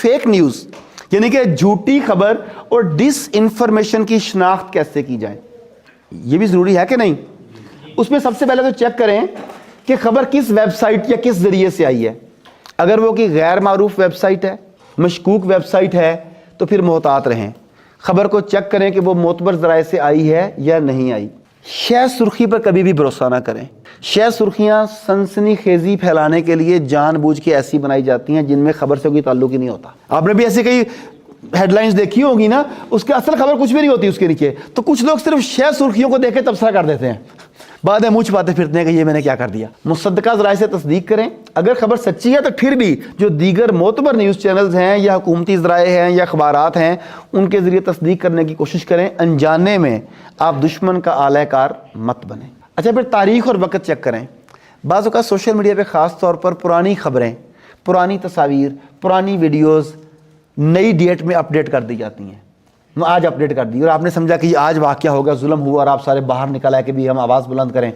Fake news यानी कि झूठी खबर और डिस इंफॉर्मेशन की शनाख्त कैसे की जाए, ये भी ज़रूरी है कि नहीं। उसमें सबसे पहले तो चेक करें कि खबर किस वेबसाइट या किस ज़रिए से आई है। अगर वो कि गैर मारूफ वेबसाइट है, मशकूक वेबसाइट है, तो फिर मोहतात रहें। खबर को चेक करें कि वो मोतबर ज़राए से आई है या नहीं आई। शह सुर्खी पर कभी भी भरोसा ना करें। शह सुर्खियाँ सनसनी खेजी फैलाने के लिए जानबूझ के ऐसी बनाई जाती हैं जिनमें खबर से कोई ताल्लुक ही नहीं होता। आपने भी ऐसी कई हेडलाइंस देखी होगी ना, उसके असल खबर कुछ भी नहीं होती उसके नीचे, तो कुछ लोग सिर्फ शह सुर्खियों को देख के तबसरा कर देते हैं, बाद में मुंह छुपाते फिरते हैं कि ये मैंने क्या कर दिया। मुसद्दका ज़राए से तस्दीक करें। अगर खबर सच्ची है तो फिर भी जो दीगर मोतबर न्यूज़ चैनल्स हैं या हुकूमती ज़राए हैं या अखबारात हैं, उनके ज़रिए तस्दीक करने की कोशिश करें। अनजाने में आप दुश्मन का आलाकार मत बने। अच्छा, फिर तारीख़ और वक़्त चेक करें। बाज़ औक़ात सोशल मीडिया पर ख़ास तौर पर पुरानी खबरें, पुरानी तस्वीर, पुरानी वीडियोज़ नई डेट में अपडेट कर दी जाती हैं। आज अपडेट कर दी और आपने समझा कि आज वाक़या होगा, जुल्म हुआ, और आप सारे बाहर निकल आए कि भी हम आवाज़ बुलंद करें।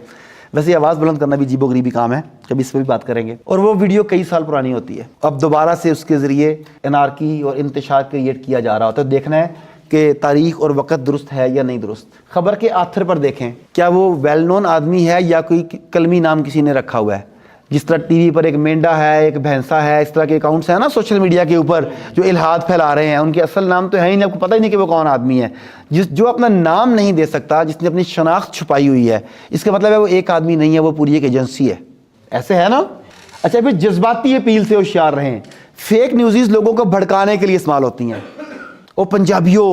वैसे आवाज़ बुलंद करना भी अजीबोगरीबी काम है, कभी इस पर भी बात करेंगे। और वो वीडियो कई साल पुरानी होती है, अब दोबारा से उसके ज़रिए एनार्की और इंतशार क्रिएट किया जा रहा होता है। देखना है कि तारीख़ और वक़्त दुरुस्त है या नहीं दुरुस्त। खबर के आथर पर देखें, क्या वो वेल नोन आदमी है या कोई कलमी नाम किसी ने रखा हुआ है। जिस तरह टीवी पर एक मेंढा है, एक भैंसा है, इस तरह के अकाउंट्स हैं ना सोशल मीडिया के ऊपर जो इल्हाद फैला रहे हैं, उनके असल नाम तो है ही नहीं, आपको पता ही नहीं कि वो कौन आदमी है। जो अपना नाम नहीं दे सकता, जिसने अपनी शनाख्त छुपाई हुई है, इसका मतलब है वो एक आदमी नहीं है, वो पूरी एक एजेंसी है। ऐसे है ना। अच्छा, फिर जज्बाती अपील से होशियार रहें। फेक न्यूज़ लोगों को भड़काने के लिए इस्तेमाल होती हैं। ओ पंजाबियों,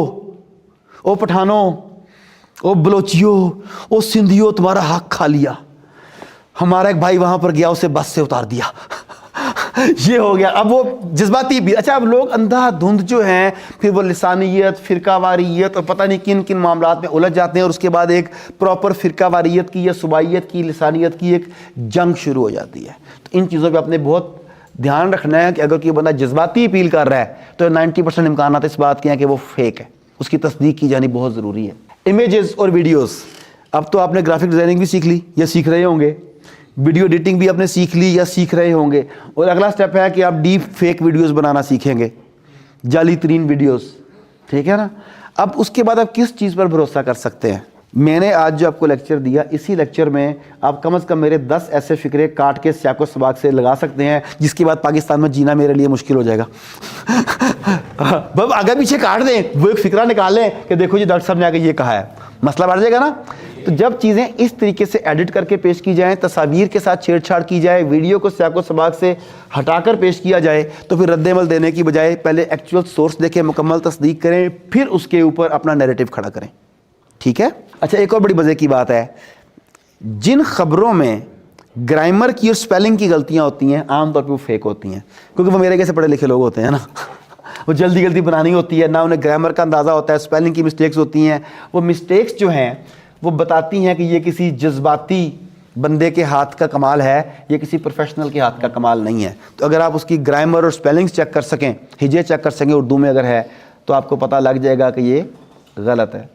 ओ पठानों, ओ बलोचियों, ओ सिंधियों, तुम्हारा हक खा लिया, हमारा एक भाई वहां पर गया, उसे बस से उतार दिया ये हो गया। अब वो जज्बाती भी। अच्छा, अब लोग अंधाधुंध जो हैं, फिर वो लिसानियत, फ़िरकावारियत और पता नहीं किन किन मामलात में उलझ जाते हैं, और उसके बाद एक प्रॉपर फ़िरकावारियत की या सुबाइयत की, लिसानियत की एक जंग शुरू हो जाती है। तो इन चीज़ों पर अपने बहुत ध्यान रखना है कि अगर कोई बंदा जज्बाती अपील कर रहा है तो 90% इम्कान इस बात के हैं कि वो फेक है, उसकी तस्दीक की जानी बहुत ज़रूरी है। इमेजेस और वीडियोज़, अब तो आपने ग्राफिक डिज़ाइनिंग भी सीख ली या सीख रहे होंगे, वीडियो एडिटिंग भी आपने सीख ली या सीख रहे होंगे, और अगला स्टेप है कि आप डीप फेक वीडियोस बनाना सीखेंगे, जाली तरीन वीडियोस, ठीक है ना। अब उसके बाद आप किस चीज़ पर भरोसा कर सकते हैं। मैंने आज जो आपको लेक्चर दिया, इसी लेक्चर में आप कम से कम मेरे 10 ऐसे फ़िक्रे काट के स्याको सबाक से लगा सकते हैं, जिसके बाद पाकिस्तान में जीना मेरे लिए मुश्किल हो जाएगा बस आगे पीछे काट दें, वो एक फ़िक्रा निकाल लें कि देखो जी डॉक्टर साहब ने आगे ये कहा है, मसला बढ़ जाएगा ना। तो जब चीज़ें इस तरीके से एडिट करके पेश की जाएं, तस्वीर के साथ छेड़छाड़ की जाए, वीडियो को स्याको सबाक से हटाकर पेश किया जाए, तो फिर रद्द-ए-अमल देने की बजाय पहले एक्चुअल सोर्स देखें, मुकम्मल तस्दीक करें, फिर उसके ऊपर अपना नैरेटिव खड़ा करें, ठीक है। अच्छा, एक और बड़ी मज़े की बात है, जिन खबरों में ग्रामर की और स्पेलिंग की गलतियाँ होती हैं, आमतौर पर वो फेक होती हैं, क्योंकि वो मेरे जैसे पढ़े लिखे लोग होते हैं ना वो जल्दी जल्दी बनानी होती है ना, उन्हें ग्रामर का अंदाज़ा होता है, स्पेलिंग की मिस्टेक्स होती हैं। वो मिस्टेक्स जो हैं वो बताती हैं कि ये किसी जज्बाती बंदे के हाथ का कमाल है, ये किसी प्रोफेशनल के हाथ का कमाल नहीं है। तो अगर आप उसकी ग्रामर और स्पेलिंग्स चेक कर सकें, हिजे चेक कर सकें उर्दू में अगर है, तो आपको पता लग जाएगा कि ये गलत है।